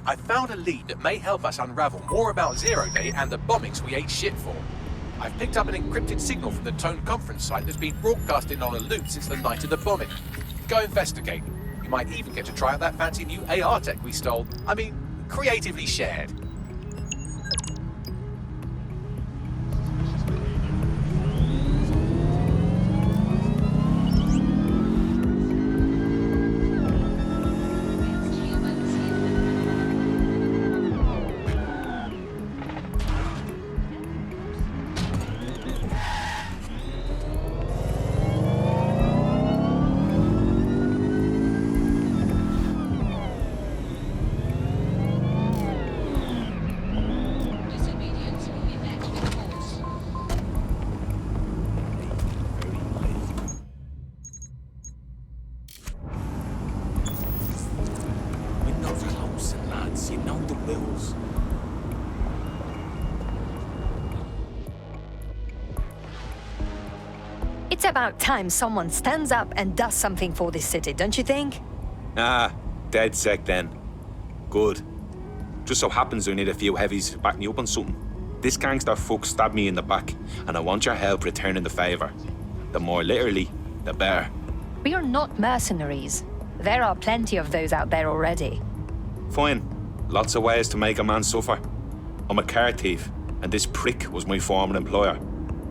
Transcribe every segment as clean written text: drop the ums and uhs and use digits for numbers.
I found a lead that may help us unravel more about Zero Day and the bombings we ate shit for. I've picked up an encrypted signal from the TOAN conference site that's been broadcasting on a loop since the night of the bombing. Go investigate. You might even get to try out that fancy new AR tech we stole. I mean, creatively shared. It's about time someone stands up and does something for this city, don't you think? Ah, dead sec then. Good. Just so happens we need a few heavies to back me up on something. This gangster fuck stabbed me in the back, and I want your help returning the favour. The more literally, the better. We are not mercenaries. There are plenty of those out there already. Fine. Lots of ways to make a man suffer. I'm a car thief, and this prick was my former employer.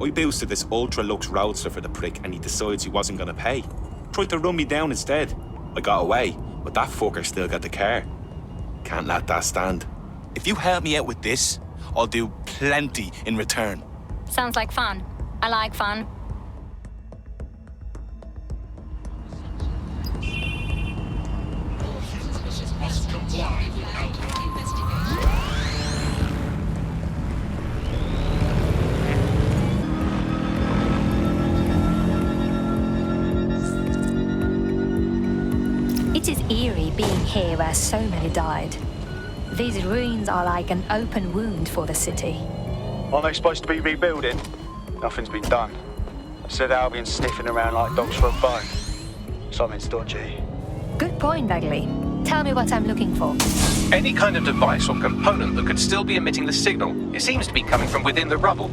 I boosted this ultra-lux roadster for the prick, and he decides he wasn't gonna pay. Tried to run me down instead. I got away, but that fucker still got the car. Can't let that stand. If you help me out with this, I'll do plenty in return. Sounds like fun. I like fun. It is eerie being here where so many died. These ruins are like an open wound for the city. Aren't they supposed to be rebuilding? Nothing's been done. I said Albion's sniffing around like dogs for a bone. Something's dodgy. Good point, Bagley. Tell me what I'm looking for. Any kind of device or component that could still be emitting the signal. It seems to be coming from within the rubble.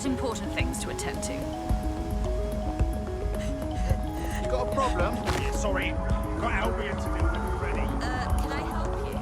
Important things to attend to. You got a problem? Yeah, sorry. Got Albion to deal with already. Can I help you?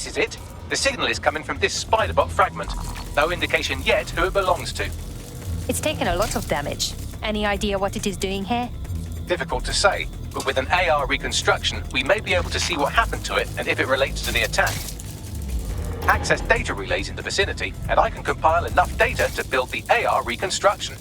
This is it. The signal is coming from this spiderbot fragment. No indication yet who it belongs to. It's taken a lot of damage. Any idea what it is doing here? Difficult to say, but with an AR reconstruction, we may be able to see what happened to it and if it relates to the attack. Access data relays in the vicinity, and I can compile enough data to build the AR reconstruction.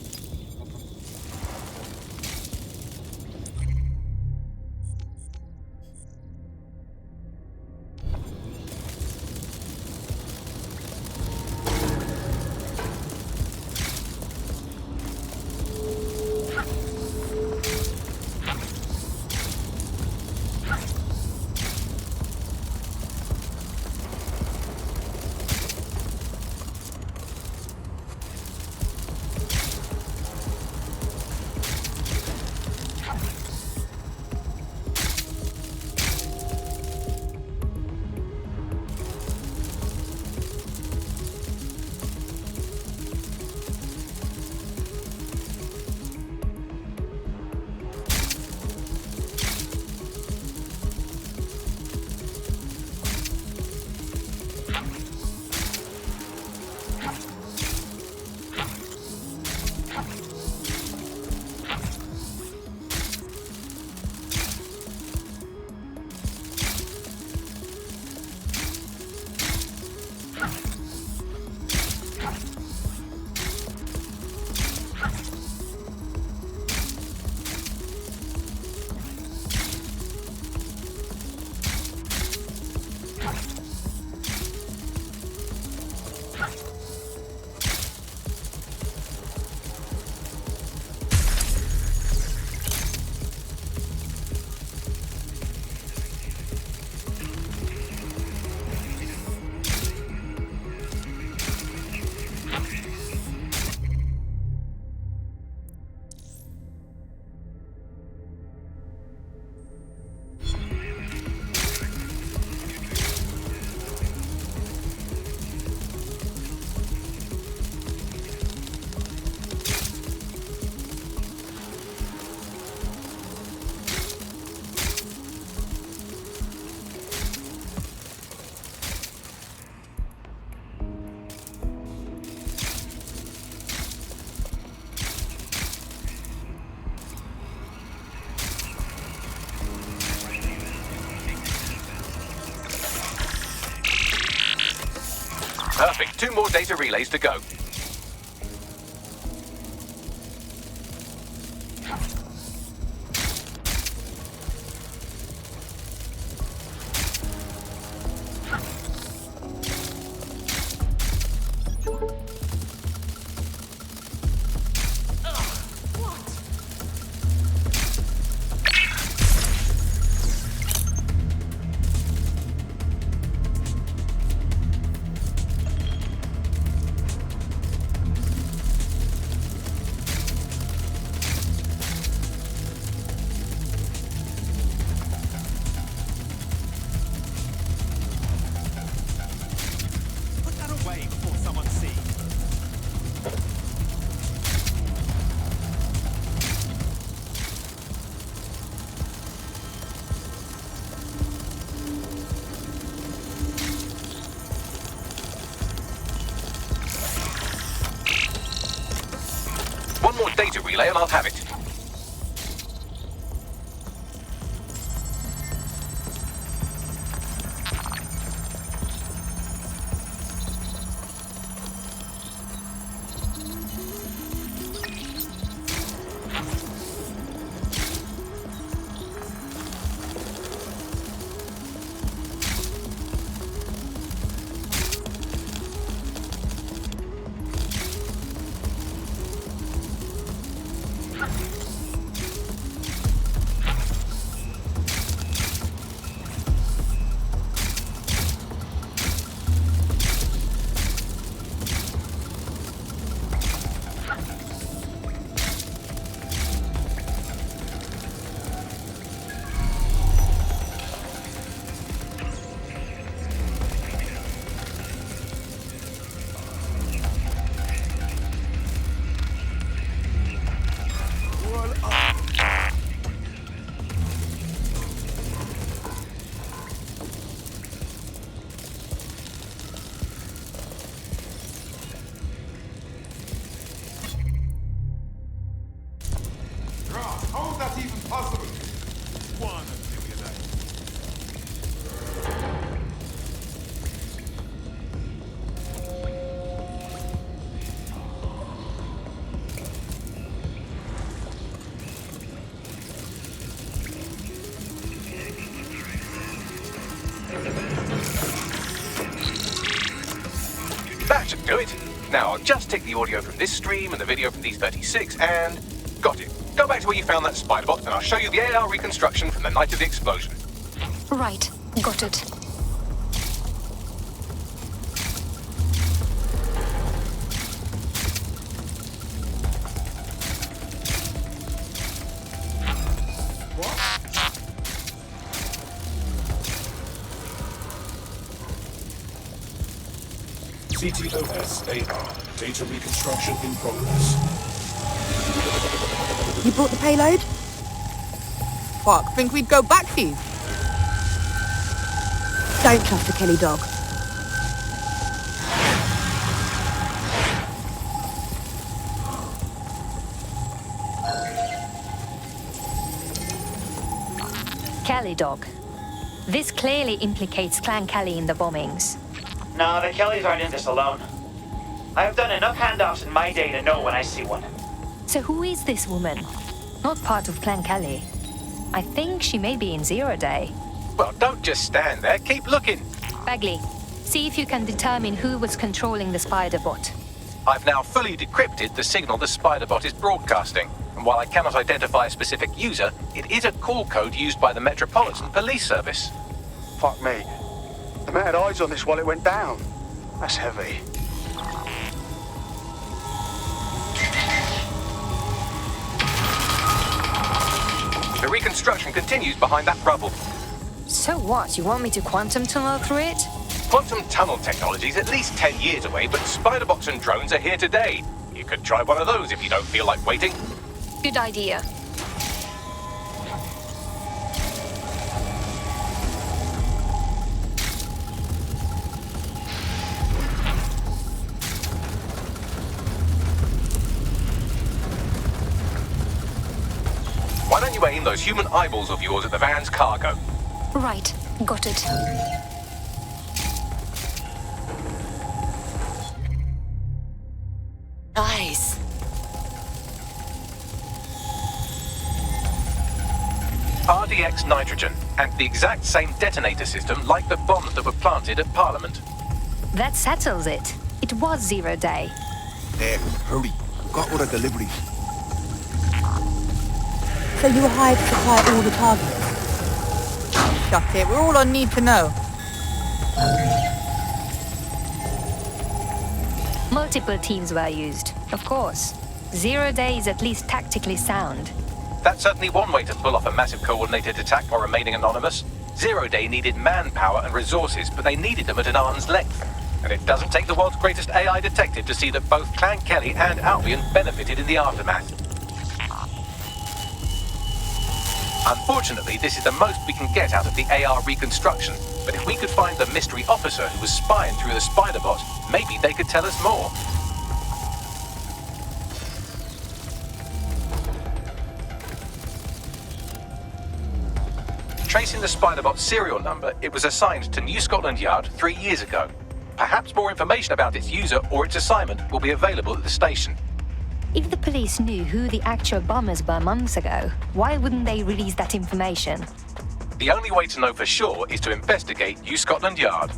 Perfect. 2 more data relays to go. One more data relay and I'll have it. is that even possible? One until you die. That should do it. Now I'll just take the audio from this stream and the video from these 36 and... got it. Go back to where you found that spiderbot and I'll show you the AR reconstruction from the night of the explosion. Right, got it. CTOS AR. Data reconstruction in progress. You brought the payload? Fuck, think we'd go back to you? Don't trust the Kelly dog. Kelly dog. This clearly implicates Clan Kelly in the bombings. No, the Kellys aren't in this alone. I've done enough handoffs in my day to know when I see one. So who is this woman? Not part of Clan Kelly. I think she may be in 0 Day. Well, don't just stand there. Keep looking. Bagley, see if you can determine who was controlling the spiderbot. I've now fully decrypted the signal the spiderbot is broadcasting. And while I cannot identify a specific user, it is a call code used by the Metropolitan Police Service. Fuck me. The man had eyes on this while it went down. That's heavy. The reconstruction continues behind that rubble. So what? You want me to quantum tunnel through it? Quantum tunnel technology is at least 10 years away, but spiderbots and drones are here today. You could try one of those if you don't feel like waiting. Good idea. Why don't you aim those human eyeballs of yours at the van's cargo? Right, got it. Nice. RDX nitrogen, and the exact same detonator system like the bombs that were planted at Parliament. That settles it. It was 0 Day. There, hurry. Got all the deliveries. So you were hired to supply all the targets? Shut it, we're all on need to know. Multiple teams were used, of course. 0 Day is at least tactically sound. That's certainly one way to pull off a massive coordinated attack while remaining anonymous. 0 Day needed manpower and resources, but they needed them at an arm's length. And it doesn't take the world's greatest AI detective to see that both Clan Kelly and Albion benefited in the aftermath. Unfortunately, this is the most we can get out of the AR reconstruction, but if we could find the mystery officer who was spying through the spiderbot, maybe they could tell us more. Tracing the spiderbot serial number, it was assigned to New Scotland Yard 3 years ago. Perhaps more information about its user or its assignment will be available at the station. If the police knew who the actual bombers were months ago, why wouldn't they release that information? The only way to know for sure is to investigate New Scotland Yard.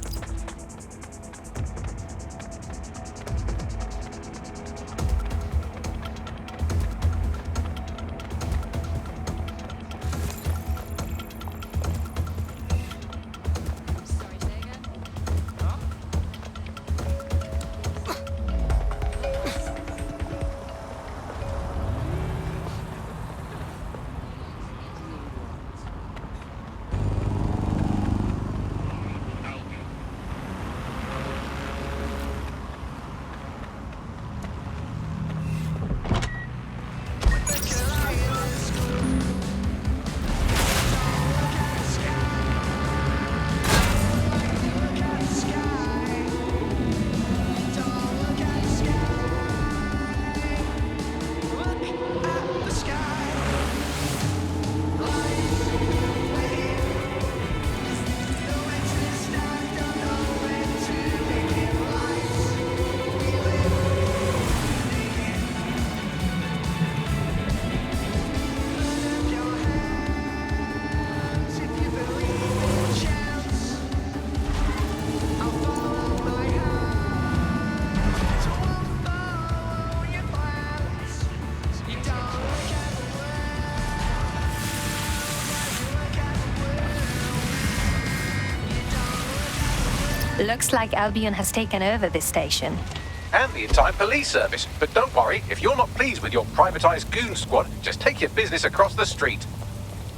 Looks like Albion has taken over this station. And the entire police service. But don't worry, if you're not pleased with your privatized goon squad, just take your business across the street.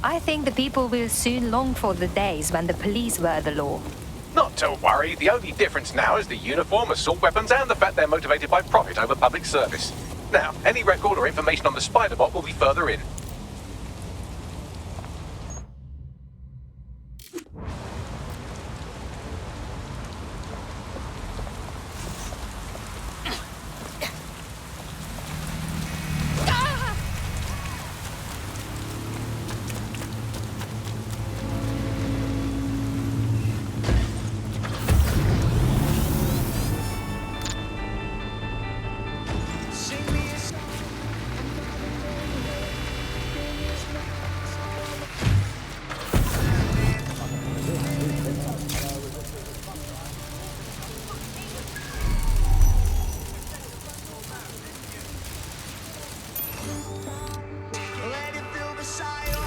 I think the people will soon long for the days when the police were the law. Not to worry, the only difference now is the uniform, assault weapons, and the fact they're motivated by profit over public service. Now, any record or information on the spiderbot will be further in.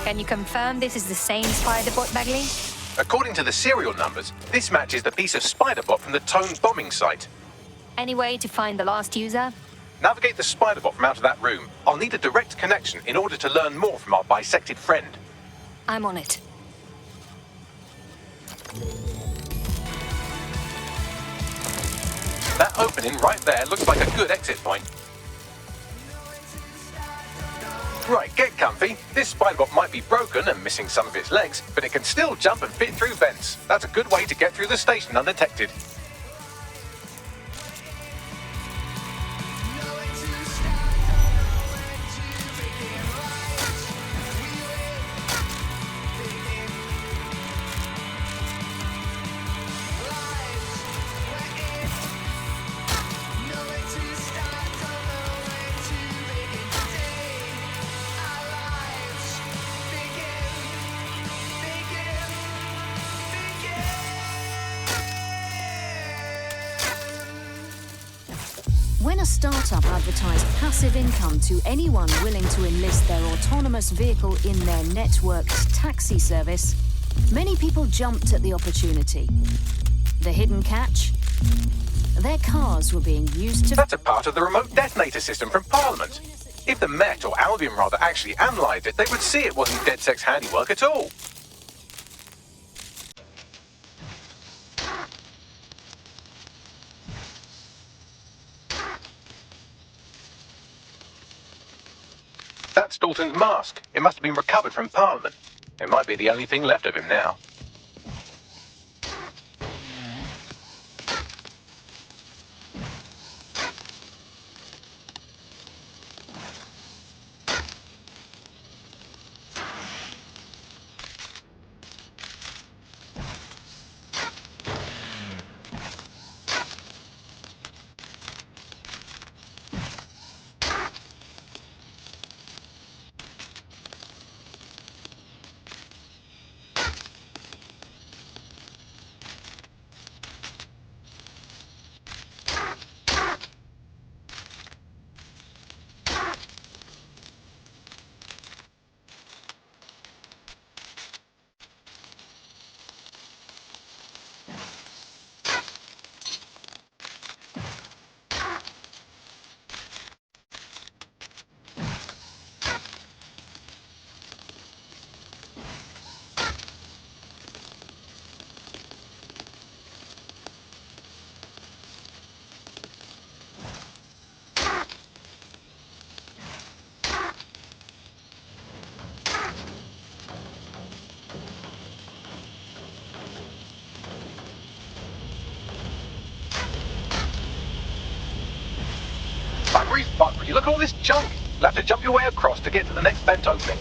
Can you confirm this is the same spiderbot, Bagley? According to the serial numbers, this matches the piece of spiderbot from the TOAN bombing site. Any way to find the last user? Navigate the spiderbot from out of that room. I'll need a direct connection in order to learn more from our bisected friend. I'm on it. That opening right there looks like a good exit point. Right, get comfy. This spiderbot might be broken and missing some of its legs, but it can still jump and fit through vents. That's a good way to get through the station undetected. When a startup advertised passive income to anyone willing to enlist their autonomous vehicle in their networked taxi service, many people jumped at the opportunity. The hidden catch? Their cars were being used to... That's a part of the remote detonator system from Parliament. If the Met, or Albion rather, actually analysed it, they would see it wasn't DedSec's handiwork at all. That's Dalton's mask. It must have been recovered from Parliament. It might be the only thing left of him now. Every fuck, would you look at all this junk? You'll have to jump your way across to get to the next vent opening.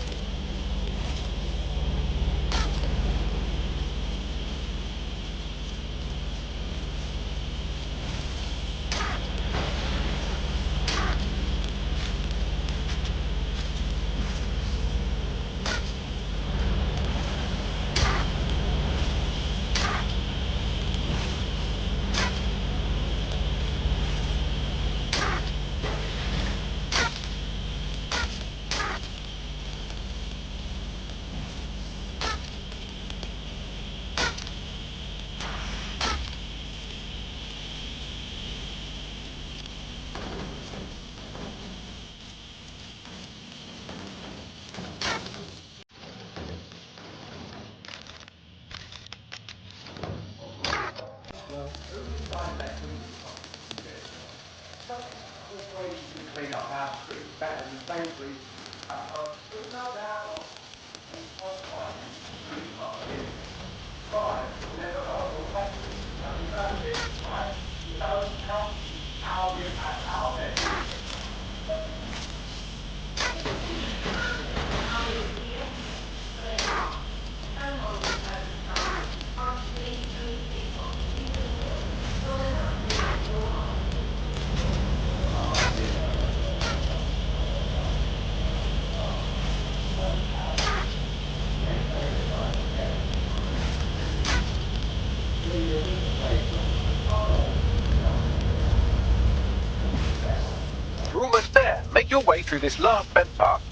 You're almost there. Make your way through this last vent path.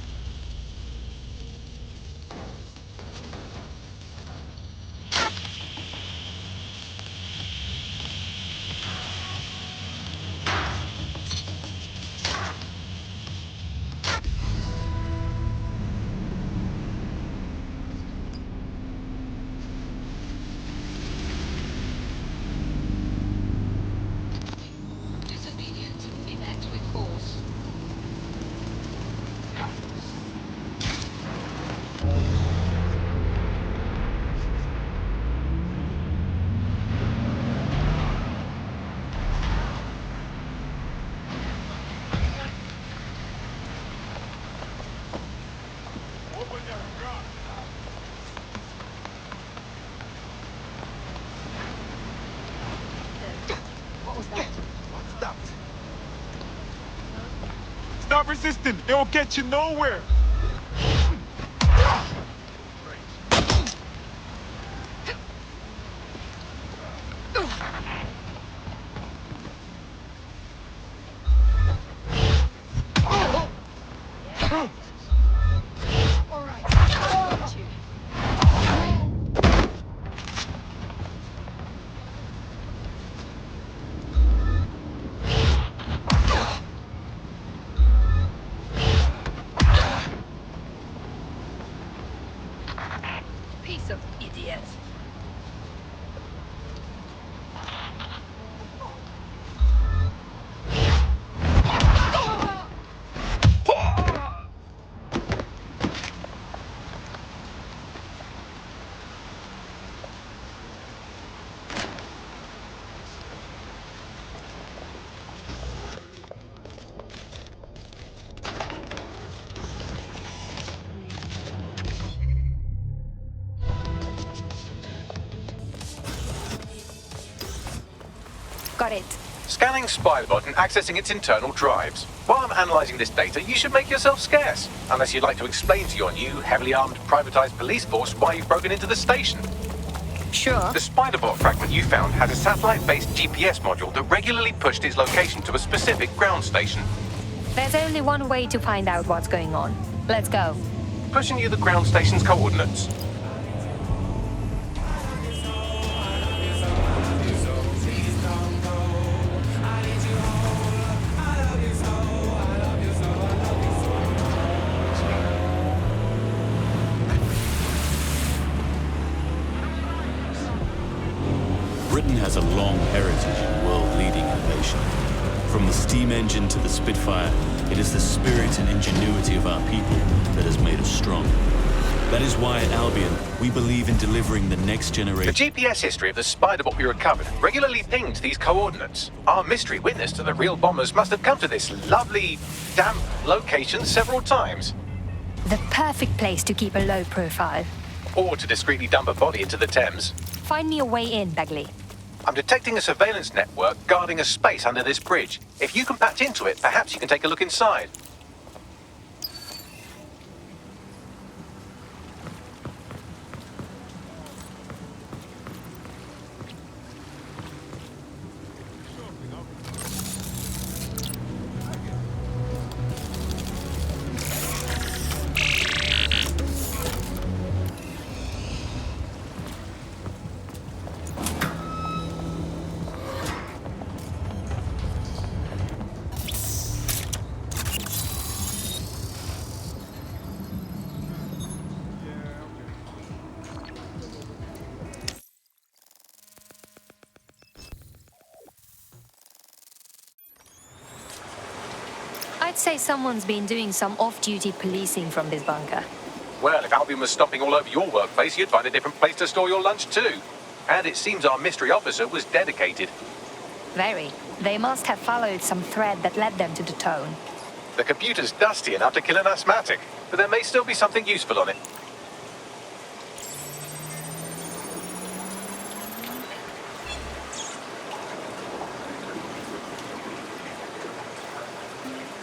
Stop resisting. It will get you nowhere. Piece of idiot. Got it. Scanning spiderbot and accessing its internal drives. While I'm analysing this data, you should make yourself scarce. Unless you'd like to explain to your new, heavily armed, privatised police force why you've broken into the station. Sure. The spiderbot fragment you found had a satellite-based GPS module that regularly pushed its location to a specific ground station. There's only one way to find out what's going on. Let's go. Pushing you the ground station's coordinates. Britain has a long heritage in world-leading innovation. From the steam engine to the Spitfire, it is the spirit and ingenuity of our people that has made us strong. That is why at Albion, we believe in delivering the next generation. The GPS history of the spiderbot we recovered regularly pinged these coordinates. Our mystery witness to the real bombers must have come to this lovely, damp location several times. The perfect place to keep a low profile. Or to discreetly dump a body into the Thames. Find me a way in, Begley. I'm detecting a surveillance network guarding a space under this bridge. If you can patch into it, perhaps you can take a look inside. say someone's been doing some off-duty policing from this bunker. Well, if Albion was stopping all over your workplace, you'd find a different place to store your lunch too. And it seems our mystery officer was dedicated. Very. They must have followed some thread that led them to the TOAN. The computer's dusty enough to kill an asthmatic, but there may still be something useful on it.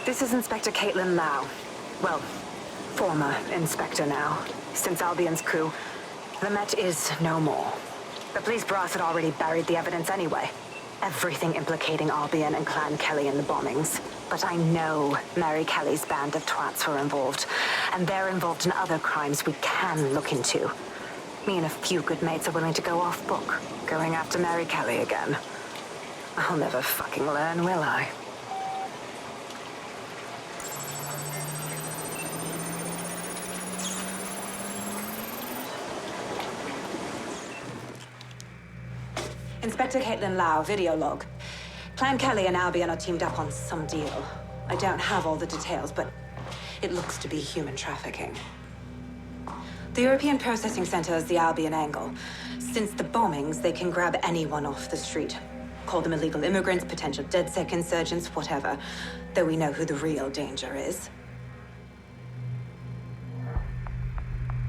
This is Inspector Caitlyn Lau. Well, former inspector now. Since Albion's coup, the Met is no more. The police brass had already buried the evidence anyway. Everything implicating Albion and Clan Kelly in the bombings. But I know Mary Kelly's band of twats were involved, and they're involved in other crimes we can look into. Me and a few good mates are willing to go off book, going after Mary Kelly again. I'll never fucking learn, will I? Inspector Caitlyn Lau, video log. Clan Kelly and Albion are teamed up on some deal. I don't have all the details, but it looks to be human trafficking. The European Processing Center is the Albion angle. Since the bombings, they can grab anyone off the street. Call them illegal immigrants, potential DedSec insurgents, whatever. Though we know who the real danger is.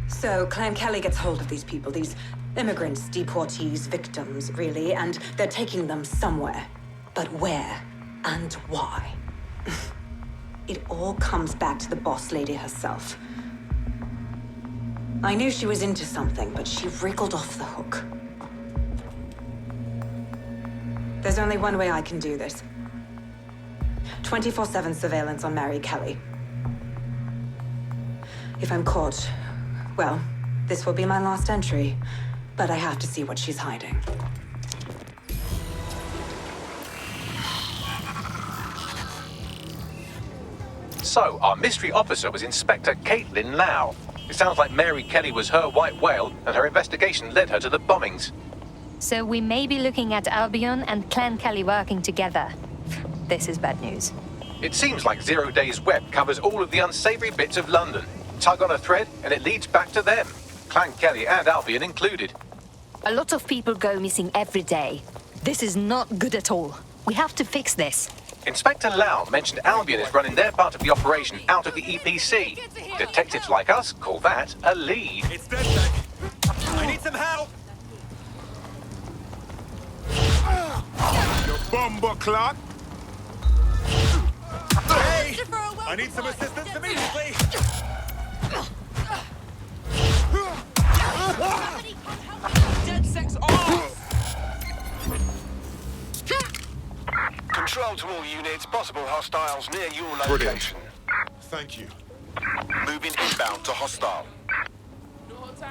So Clan Kelly gets hold of these people, these immigrants, deportees, victims, really, and they're taking them somewhere. But where and why? It all comes back to the boss lady herself. I knew she was into something, but she wriggled off the hook. There's only one way I can do this. 24/7 surveillance on Mary Kelly. If I'm caught, well, this will be my last entry. But I have to see what she's hiding. So, our mystery officer was Inspector Caitlyn Lau. It sounds like Mary Kelly was her white whale, and her investigation led her to the bombings. So we may be looking at Albion and Clan Kelly working together. This is bad news. It seems like Zero Day's web covers all of the unsavory bits of London. Tug on a thread, and it leads back to them. Clan Kelly and Albion included. A lot of people go missing every day. This is not good at all. We have to fix this. Inspector Lau mentioned Albion is running their part of the operation out of the EPC. Detectives like us call that a lead. It's DedSec. I need some help. Your bumper clock. Hey! I need some assistance immediately. DedSec's off! Control to all units, possible hostiles near your location. Brilliant. Thank you. Moving inbound to hostile.